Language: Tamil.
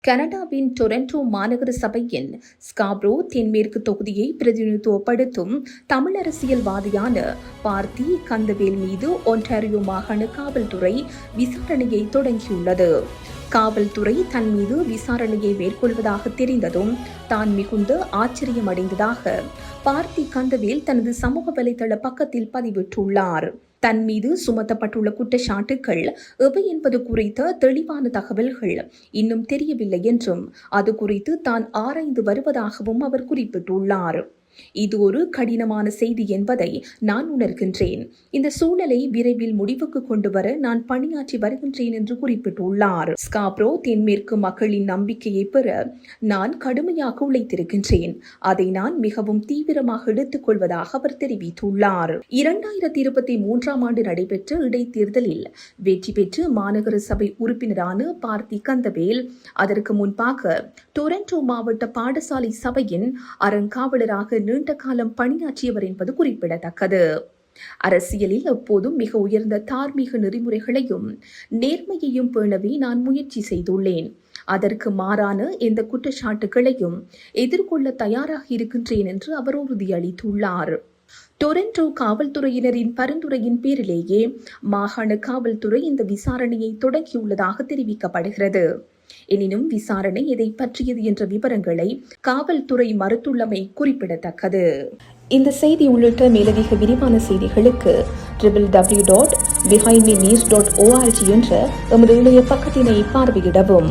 கனடாவின் டொரண்டோ மாநகர சபையின் ஸ்காப்ரோ தென்மேற்கு தொகுதியை பிரதிநிதித்துவப்படுத்தும் தமிழ் அரசியல்வாதியான பார்த்தி கந்தவேல் மீது ஒன்டாரியோ மாகாண காவல்துறை விசாரணையை தொடங்கியுள்ளது. காவல்துறை தன் மீது விசாரணையை மேற்கொள்வதாக தெரிந்ததும் தான் மிகுந்த ஆச்சரியமடைந்ததாக பார்த்தி கந்தவேல் தனது சமூக வலைதள பக்கத்தில் பதிவிட்டுள்ளார். தன் மீது சுமத்தப்பட்டுள்ள குற்றச்சாட்டுகள் எவை என்பது குறித்த தெளிவான தகவல்கள் இன்னும் தெரியவில்லை என்றும் அது குறித்து தான் ஆராய்ந்து வருவதாகவும் அவர் குறிப்பிட்டுள்ளார். இது ஒரு கடினமான செய்தி என்பதை நான் உணர்கின்றேன். இந்த சூழலை விரைவில் முடிவுக்கு கொண்டு வர நான் பணியாற்றி வருகின்றேன் என்று குறிப்பிட்டுள்ளார். ஸ்காப்ரோ தென்மேற்கு மக்களின் நம்பிக்கையை பெற நான் கடுமையாக உழைத்திருக்கின்றேன். அதை நான் மிகவும் தீவிரமாக எடுத்துக் கொள்வதாக அவர் தெரிவித்துள்ளார். 2023ஆம் ஆண்டு நடைபெற்ற இடைத்தேர்தலில் வெற்றி பெற்று மாநகர சபை உறுப்பினரான பார்த்தி கந்தவேல் அதற்கு முன்பாக டொரண்டோ மாவட்ட பாடசாலை சபையின் அறங்காவலராக நீண்ட காலம் பணியாற்றியவர் என்பது குறிப்பிடத்தக்கது. அரசியலில் எப்போதும் மிக உயர்ந்த தார்மீக நெறிமுறைகளையும் நேர்மையையும் பேணவே நான் முயற்சி செய்துள்ளேன். அதற்கு மாறான எந்த குற்றச்சாட்டுகளையும் எதிர்கொள்ள தயாராக இருக்கின்றேன் என்று அவர் உறுதியளித்துள்ளார். டொரண்டோ காவல்துறையினரின் பரிந்துரையின் பேரிலேயே மாகாண காவல்துறை இந்த விசாரணையை தொடங்கியுள்ளதாக தெரிவிக்கப்படுகிறது. எனினும் விசாரணை எதை பற்றியது என்ற விவரங்களை காவல்துறை மறுத்துள்ளமை குறிப்பிடத்தக்கது. இந்த செய்தி உள்ளிட்ட மேலதிக விரிவான செய்திகளுக்கு www.behindmenews.org என்ற எமது இணைய பக்கத்தினை பார்வையிடவும்.